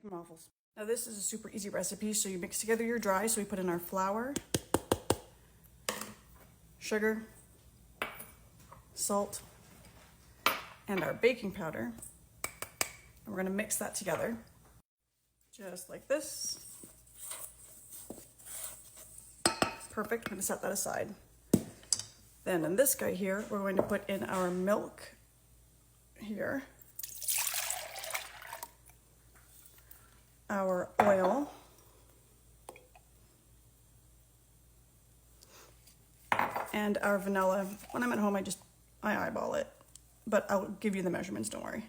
Making waffles. Now this is a super easy recipe, so you mix together your dry. So we put in our flour, sugar, salt, and our baking powder. And we're gonna mix that together, just like this. Perfect, I'm gonna set that aside. Then in this guy here, we're going to put in our milk here, our oil, and our vanilla. When I'm at home, I eyeball it, but I'll give you the measurements, don't worry.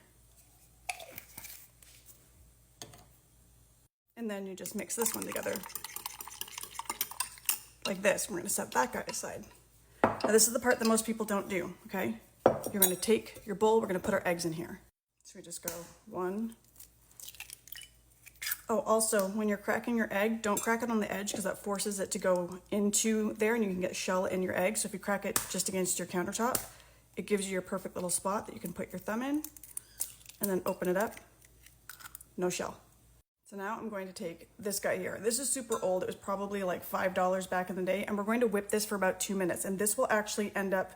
And then you just mix this one together like this. We're gonna set that guy aside. Now this is the part that most people don't do, okay? You're gonna take your bowl, we're gonna put our eggs in here. So we just go 1. Oh, also, when you're cracking your egg, don't crack it on the edge because that forces it to go into there and you can get shell in your egg. So if you crack it just against your countertop, it gives you your perfect little spot that you can put your thumb in and then open it up, no shell. So now I'm going to take this guy here. This is super old. It was probably like $5 back in the day. And we're going to whip this for about 2 minutes. And this will actually end up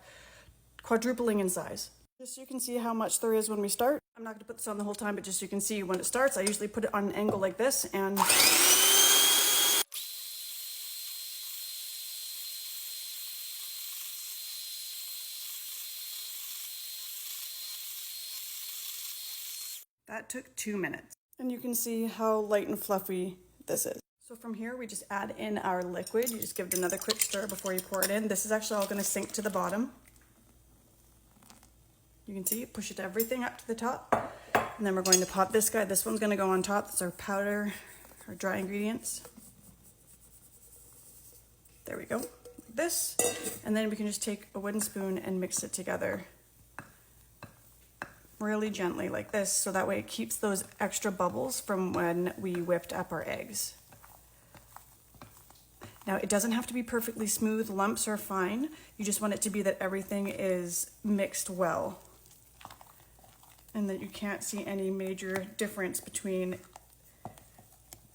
quadrupling in size. Just so you can see how much there is when we start. I'm not gonna put this on the whole time, but just so you can see when it starts, I usually put it on an angle like this and that took 2 minutes. And you can see how light and fluffy this is. So from here, we just add in our liquid. You just give it another quick stir before you pour it in. This is actually all gonna sink to the bottom. You can see, push it everything up to the top. And then we're going to pop this guy. This one's gonna go on top. That's our powder, our dry ingredients. There we go, like this. And then we can just take a wooden spoon and mix it together really gently like this, so that way it keeps those extra bubbles from when we whipped up our eggs. Now it doesn't have to be perfectly smooth, lumps are fine. You just want it to be that everything is mixed well and that you can't see any major difference between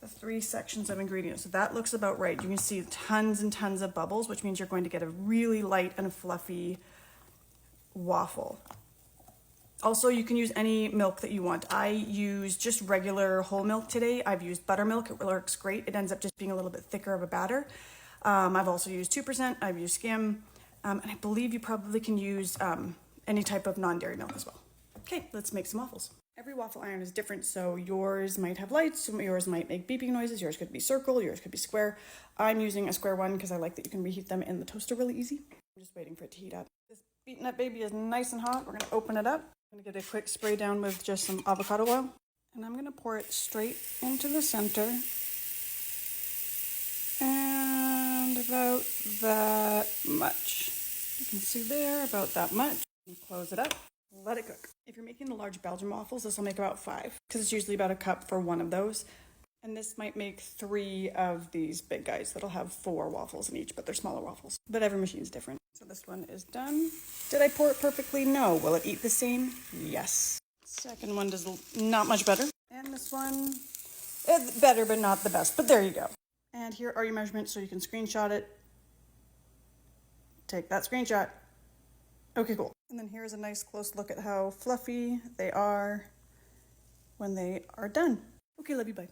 the 3 sections of ingredients. So that looks about right. You can see tons and tons of bubbles, which means you're going to get a really light and fluffy waffle. Also, you can use any milk that you want. I use just regular whole milk today. I've used buttermilk. It works great. It ends up just being a little bit thicker of a batter. I've also used 2%. I've used skim. And I believe you probably can use any type of non-dairy milk as well. Okay, let's make some waffles. Every waffle iron is different, so yours might have lights, yours might make beeping noises, yours could be circle, yours could be square. I'm using a square one because I like that you can reheat them in the toaster really easy. I'm just waiting for it to heat up. This beaten up baby is nice and hot. We're gonna open it up. I'm gonna get a quick spray down with just some avocado oil. And I'm gonna pour it straight into the center. And about that much. You can see there, about that much. And close it up, let it cook. If you're making the large Belgian waffles, this will make about 5, because it's usually about a cup for one of those. And this might make 3 of these big guys that'll have 4 waffles in each, but they're smaller waffles. But every machine's different. So this one is done. Did I pour it perfectly? No. Will it eat the same? Yes. Second one does not much better. And this one, it's better, but not the best. But there you go. And here are your measurements so you can screenshot it. Take that screenshot. Okay, cool. And then here's a nice close look at how fluffy they are when they are done. Okay, love you, bye.